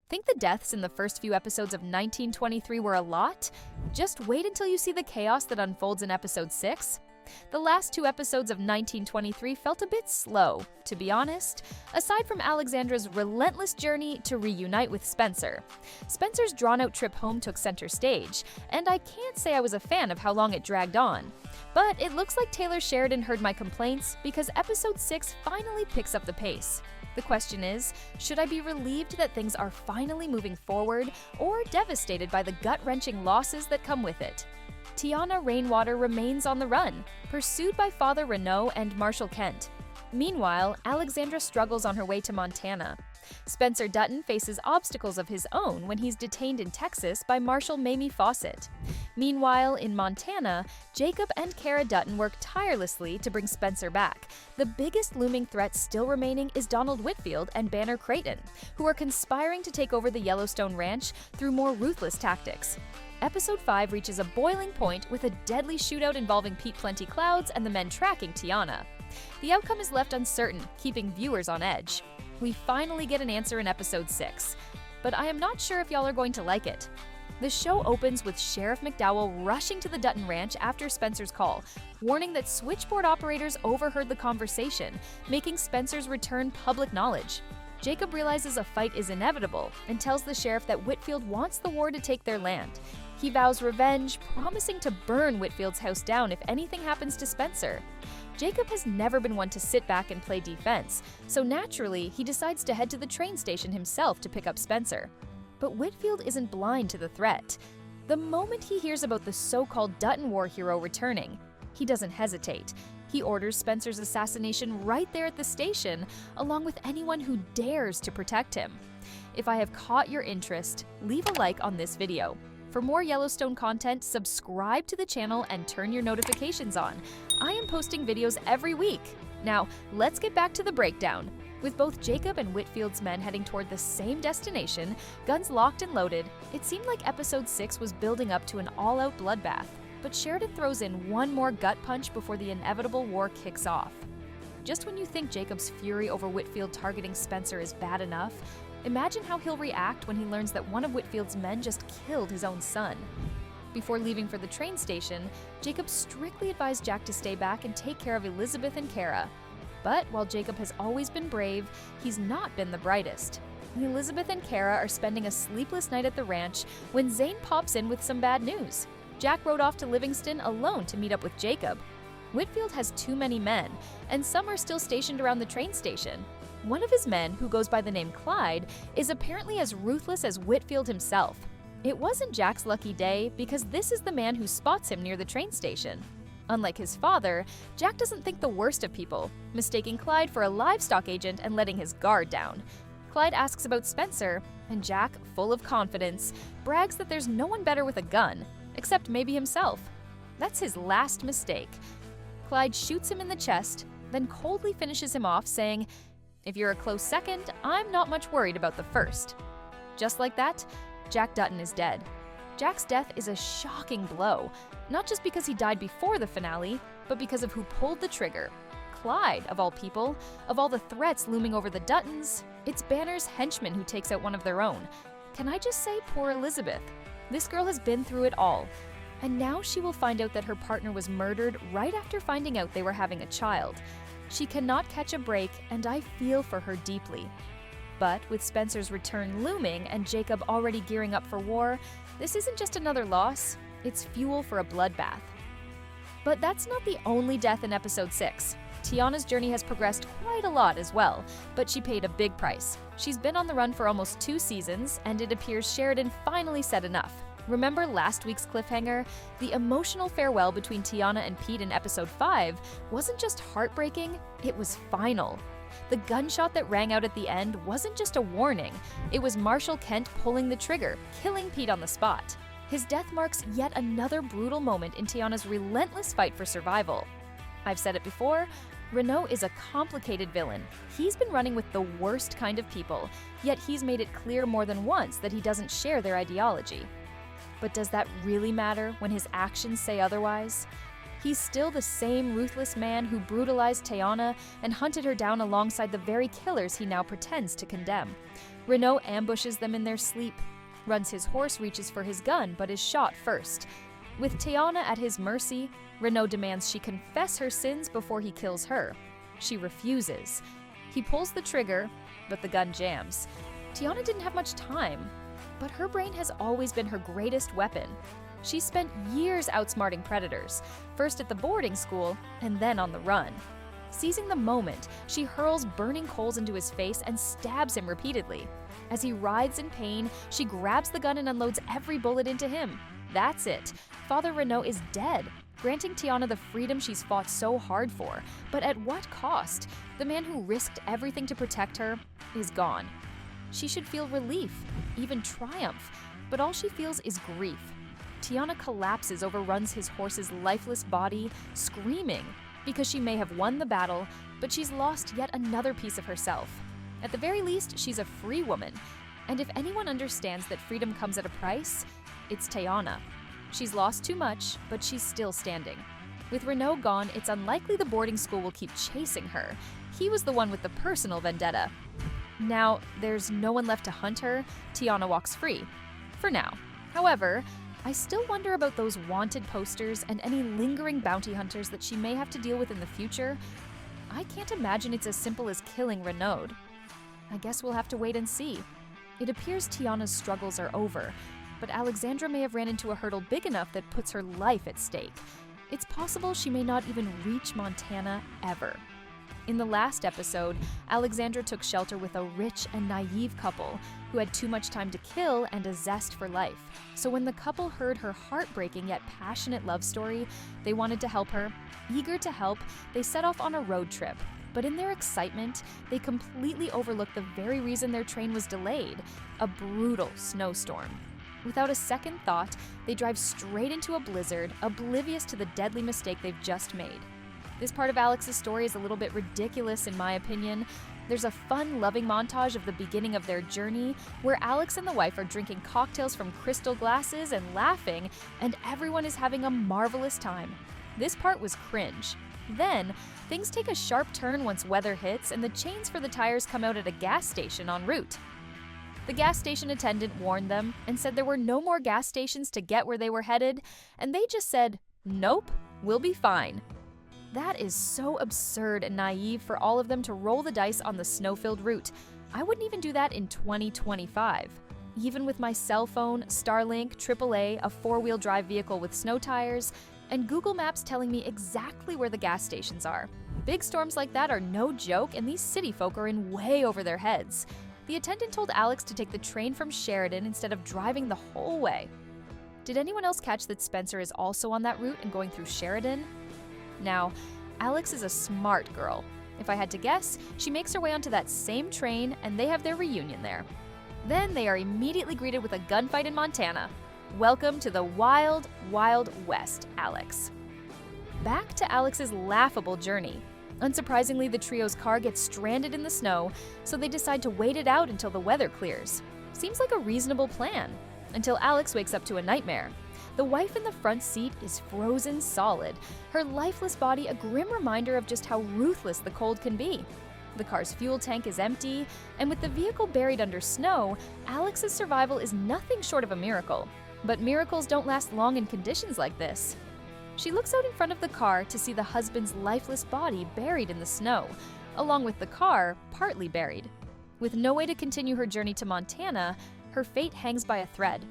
Think the deaths in the first few episodes of 1923 were a lot? Just wait until you see the chaos that unfolds in episode 6. The last 2 episodes of 1923 felt a bit slow, to be honest, aside from Alexandra's relentless journey to reunite with Spencer. Spencer's drawn-out trip home took center stage, and I can't say I was a fan of how long it dragged on. But it looks like Taylor Sheridan heard my complaints because episode 6 finally picks up the pace. The question is, should I be relieved that things are finally moving forward, or devastated by the gut-wrenching losses that come with it? Teonna Rainwater remains on the run, pursued by Father Renault and Marshall Kent. Meanwhile, Alexandra struggles on her way to Montana. Spencer Dutton faces obstacles of his own when he's detained in Texas by Marshal Mamie Fawcett. Meanwhile, in Montana, Jacob and Kara Dutton work tirelessly to bring Spencer back. The biggest looming threat still remaining is Donald Whitfield and Banner Creighton, who are conspiring to take over the Yellowstone Ranch through more ruthless tactics. Episode 5 reaches a boiling point with a deadly shootout involving Pete Plenty Clouds and the men tracking Teonna. The outcome is left uncertain, keeping viewers on edge. We finally get an answer in episode 6, but I am not sure if y'all are going to like it. The show opens with Sheriff McDowell rushing to the Dutton Ranch after Spencer's call, warning that switchboard operators overheard the conversation, making Spencer's return public knowledge. Jacob realizes a fight is inevitable and tells the sheriff that Whitfield wants the war to take their land. He vows revenge, promising to burn Whitfield's house down if anything happens to Spencer. Jacob has never been one to sit back and play defense, so naturally, he decides to head to the train station himself to pick up Spencer. But Whitfield isn't blind to the threat. The moment he hears about the so-called Dutton war hero returning, he doesn't hesitate. He orders Spencer's assassination right there at the station, along with anyone who dares to protect him. If I have caught your interest, leave a like on this video. For more Yellowstone content, subscribe to the channel and turn your notifications on. I am posting videos every week. Now, let's get back to the breakdown. With both Jacob and Whitfield's men heading toward the same destination, guns locked and loaded, it seemed like episode 6 was building up to an all-out bloodbath. But Sheridan throws in one more gut punch before the inevitable war kicks off. Just when you think Jacob's fury over Whitfield targeting Spencer is bad enough, imagine how he'll react when he learns that one of Whitfield's men just killed his own son. Before leaving for the train station, Jacob strictly advised Jack to stay back and take care of Elizabeth and Kara. But while Jacob has always been brave, he's not been the brightest. Elizabeth and Kara are spending a sleepless night at the ranch when Zane pops in with some bad news. Jack rode off to Livingston alone to meet up with Jacob. Whitfield has too many men, and some are still stationed around the train station. One of his men, who goes by the name Clyde, is apparently as ruthless as Whitfield himself. It wasn't Jack's lucky day because this is the man who spots him near the train station. Unlike his father, Jack doesn't think the worst of people, mistaking Clyde for a livestock agent and letting his guard down. Clyde asks about Spencer, and Jack, full of confidence, brags that there's no one better with a gun, except maybe himself. That's his last mistake. Clyde shoots him in the chest, then coldly finishes him off, saying, "If you're a close second, I'm not much worried about the first." Just like that, Jack Dutton is dead. Jack's death is a shocking blow, not just because he died before the finale, but because of who pulled the trigger. Clyde, of all people, of all the threats looming over the Duttons, it's Banner's henchman who takes out one of their own. Can I just say poor Elizabeth? This girl has been through it all, and now she will find out that her partner was murdered right after finding out they were having a child. She cannot catch a break, and I feel for her deeply. But with Spencer's return looming and Jacob already gearing up for war, this isn't just another loss, it's fuel for a bloodbath. But that's not the only death in episode 6. Teonna's journey has progressed quite a lot as well, but she paid a big price. She's been on the run for almost 2 seasons, and it appears Sheridan finally said enough. Remember last week's cliffhanger? The emotional farewell between Teonna and Pete in episode 5 wasn't just heartbreaking, it was final. The gunshot that rang out at the end wasn't just a warning, it was Marshall Kent pulling the trigger, killing Pete on the spot. His death marks yet another brutal moment in Teonna's relentless fight for survival. I've said it before, Renault is a complicated villain. He's been running with the worst kind of people, yet he's made it clear more than once that he doesn't share their ideology. But does that really matter when his actions say otherwise? He's still the same ruthless man who brutalized Teonna and hunted her down alongside the very killers he now pretends to condemn. Renaud ambushes them in their sleep. Runs his horse reaches for his gun but is shot first. With Teonna at his mercy, Renaud demands she confess her sins before he kills her. She refuses. He pulls the trigger, but the gun jams. Teonna didn't have much time, but her brain has always been her greatest weapon. She spent years outsmarting predators, first at the boarding school and then on the run. Seizing the moment, she hurls burning coals into his face and stabs him repeatedly. As he writhes in pain, she grabs the gun and unloads every bullet into him. That's it. Father Renaud is dead, granting Teonna the freedom she's fought so hard for. But at what cost? The man who risked everything to protect her is gone. She should feel relief, even triumph, but all she feels is grief. Teonna collapses, overruns his horse's lifeless body, screaming, because she may have won the battle, but she's lost yet another piece of herself. At the very least, she's a free woman, and if anyone understands that freedom comes at a price, it's Teonna. She's lost too much, but she's still standing. With Renaud gone, it's unlikely the boarding school will keep chasing her. He was the one with the personal vendetta. Now, there's no one left to hunt her. Teonna walks free. For now. However, I still wonder about those wanted posters and any lingering bounty hunters that she may have to deal with in the future. I can't imagine it's as simple as killing Renaud. I guess we'll have to wait and see. It appears Teonna's struggles are over, but Alexandra may have ran into a hurdle big enough that puts her life at stake. It's possible she may not even reach Montana ever. In the last episode, Alexandra took shelter with a rich and naive couple who had too much time to kill and a zest for life. So when the couple heard her heartbreaking yet passionate love story, they wanted to help her. Eager to help, they set off on a road trip. But in their excitement, they completely overlooked the very reason their train was delayed: a brutal snowstorm. Without a second thought, they drive straight into a blizzard, oblivious to the deadly mistake they've just made. This part of Alex's story is a little bit ridiculous in my opinion. There's a fun, loving montage of the beginning of their journey, where Alex and the wife are drinking cocktails from crystal glasses and laughing, and everyone is having a marvelous time. This part was cringe. Then, things take a sharp turn once weather hits and the chains for the tires come out at a gas station en route. The gas station attendant warned them and said there were no more gas stations to get where they were headed, and they just said, "Nope, we'll be fine." That is so absurd and naive for all of them to roll the dice on the snow-filled route. I wouldn't even do that in 2025. Even with my cell phone, Starlink, AAA, a four-wheel drive vehicle with snow tires, and Google Maps telling me exactly where the gas stations are. Big storms like that are no joke, and these city folk are in way over their heads. The attendant told Alex to take the train from Sheridan instead of driving the whole way. Did anyone else catch that Spencer is also on that route and going through Sheridan? Now, Alex is a smart girl. If I had to guess, she makes her way onto that same train and they have their reunion there. Then they are immediately greeted with a gunfight in Montana. Welcome to the wild, wild west, Alex. Back to Alex's laughable journey. Unsurprisingly, the trio's car gets stranded in the snow, so they decide to wait it out until the weather clears. Seems like a reasonable plan, until Alex wakes up to a nightmare. The wife in the front seat is frozen solid, her lifeless body a grim reminder of just how ruthless the cold can be. The car's fuel tank is empty, and with the vehicle buried under snow, Alex's survival is nothing short of a miracle. But miracles don't last long in conditions like this. She looks out in front of the car to see the husband's lifeless body buried in the snow, along with the car partly buried. With no way to continue her journey to Montana, her fate hangs by a thread.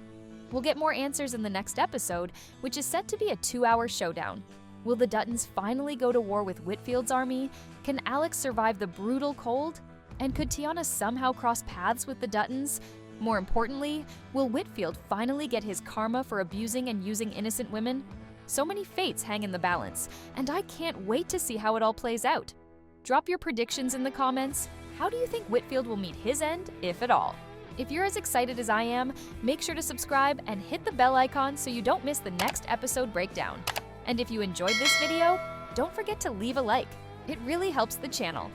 We'll get more answers in the next episode, which is set to be a 2-hour showdown. Will the Duttons finally go to war with Whitfield's army? Can Alex survive the brutal cold? And could Teonna somehow cross paths with the Duttons? More importantly, will Whitfield finally get his karma for abusing and using innocent women? So many fates hang in the balance, and I can't wait to see how it all plays out. Drop your predictions in the comments. How do you think Whitfield will meet his end, if at all? If you're as excited as I am, make sure to subscribe and hit the bell icon so you don't miss the next episode breakdown. And if you enjoyed this video, don't forget to leave a like. It really helps the channel.